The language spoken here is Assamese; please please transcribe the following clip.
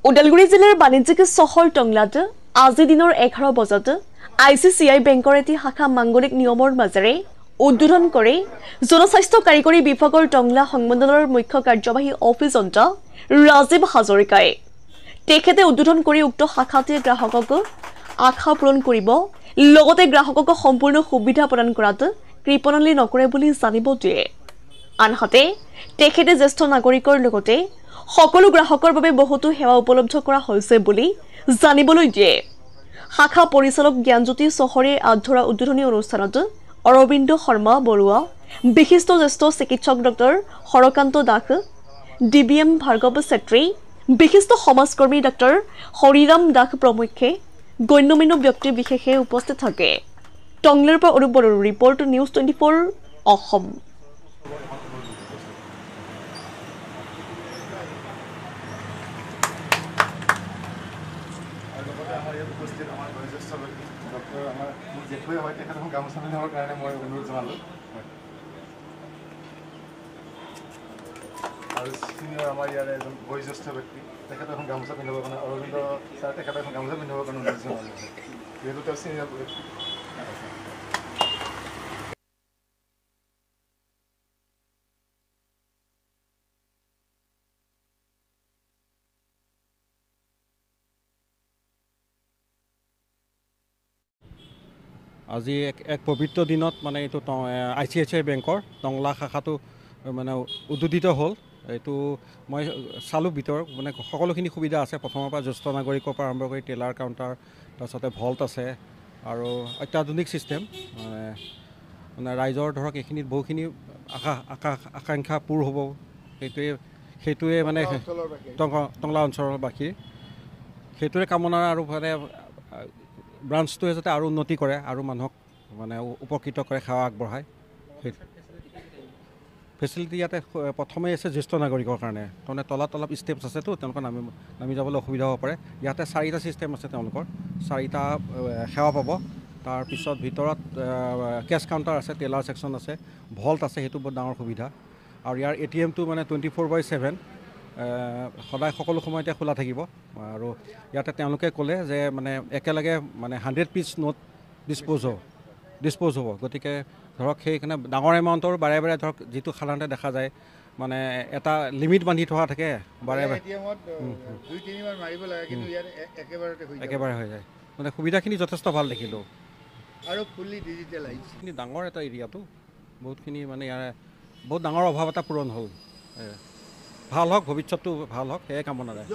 ওদালগুৰি জিলাৰ বাণিজ্যিক চহৰ টংলাত আজি দিনৰ 11 বজাত ICICI বেংকৰ এটি শাখা মাংগলিক নিয়মৰ মাজেৰে উদ্বোধন কৰি জনস্বাস্থ্য কাৰিকৰী বিভাগৰ টংলা সংমণ্ডলৰ মুখ্য কাৰ্যবাহী অফিচন্তা ৰাজীৱ হাজৰিকাই তেখেতে উদ্বোধন কৰি উক্ত শাখাটিৰ গ্ৰাহকক আশা পূৰণ কৰিব লগতে গ্ৰাহকক সম্পূৰ্ণ সুবিধা প্ৰদান কৰাত কৃপণালি নকৰে বুলি জানিব দিয়ে। আনহাতে তেখেতে জ্যেষ্ঠ নাগৰিকৰ লগতে সকলো গ্ৰাহকৰ বাবে বহুতো সেৱা উপলব্ধ কৰা হৈছে বুলি জানিবলৈ দিয়ে। শাখা পৰিচালক জ্ঞানজ্যোতি চহৰে আধৰা উদ্বোধনী অনুষ্ঠানত অৰবিন্দ শৰ্মা বৰুৱা, বিশিষ্ট জ্যেষ্ঠ চিকিৎসক ডক্টৰ হৰকান্ত দাস, DBM ভাৰ্গৱ ছেত্ৰী, বিশিষ্ট সমাজকৰ্মী ডক্টৰ হৰিৰাম দাস প্ৰমুখ্যে গণ্যমান্য ব্যক্তি বিশেষে উপস্থিত থাকে। টংলাৰ পৰা অনুপ বড়োৰ ৰিপৰ্ট, নিউজ 24 অসম। উপস্থিত আমাৰ বয়োজ্যেষ্ঠ ব্যক্তি ডক্টৰ আমাৰ মোক জেঠুৱে হয়, তেখেতক গামোচা পিন্ধাবৰ কাৰণে মই অনুৰোধ জনালোঁ। আৰু চিনিয়ৰ আমাৰ ইয়াৰে এজন বয়োজ্যেষ্ঠ ব্যক্তি, তেখেতক এখন গামোচা পিন্ধাবৰ কাৰণে অৰবিন্দ ছাৰ, তেখেতক এখন গামোচা পিন্ধাবৰ কাৰণে অনুৰোধ জনালোঁ। যিহেতু তেওঁ চিনিয়ৰ ব্যক্তি। আজি এক পবিত্ৰ দিনত মানে এইটো ICICI বেংকৰ টংলা শাখাটো মানে উদ্বোধিত হ'ল। এইটো মই চালোঁ ভিতৰত মানে সকলোখিনি সুবিধা আছে। প্ৰথমৰ পৰা জ্যেষ্ঠ নাগৰিকৰ পৰা আৰম্ভ কৰি টেলাৰ কাউণ্টাৰ, তাৰপিছতে ভল্ট আছে আৰু অত্যাধুনিক ছিষ্টেম। মানে ৰাইজৰ ধৰক এইখিনিত বহুখিনি আকাংক্ষা পূৰ হ'ব, সেইটোৱে মানে টংলা অঞ্চলৰ বাসীৰ সেইটোৱে কামনা। আৰু মানে ব্ৰাঞ্চটোৱে যাতে আৰু উন্নতি কৰে আৰু মানুহক মানে উপকৃত কৰে, সেৱা আগবঢ়ায়। সেই ফেচিলিটি ইয়াতে প্ৰথমেই আছে জ্যেষ্ঠ নাগৰিকৰ কাৰণে, তাৰমানে তলাত অলপ ষ্টেপছ আছেতো, তেওঁলোকৰ নামি যাবলৈ অসুবিধা হ'ব পাৰে। ইয়াতে 4টা ছিষ্টেম আছে, তেওঁলোকৰ 4টা সেৱা পাব। তাৰপিছত ভিতৰত কেছ কাউণ্টাৰ আছে, টেলাৰ ছেকশ্যন আছে, ভল্ট আছে, সেইটো বহুত ডাঙৰ সুবিধা। আৰু ইয়াৰ ATMটো মানে 24/7 সদায় সকলো সময়তে খোলা থাকিব। আৰু ইয়াতে তেওঁলোকে ক'লে যে মানে একেলগে মানে 100 পিচ নোট ডিছপ'জ হ'ব। গতিকে ধৰক সেইকাৰণে ডাঙৰ এমাউণ্টৰ বাৰে বাৰে ধৰক যিটো সাধাৰণতে দেখা যায় মানে এটা লিমিট বান্ধি থকা থাকে, বাৰে বাৰে একেবাৰে হৈ যায়। মানে সুবিধাখিনি যথেষ্ট ভাল দেখিলোঁ। আৰু ফুলি ডিজিটেলাইজ ডাঙৰ এটা এৰিয়াটো, বহুতখিনি মানে ইয়াৰে বহুত ডাঙৰ অভাৱ এটা পূৰণ হ'ল। ভাল হওক, ভৱিষ্যতটো ভাল হওক, সেয়াই কামনা যায়।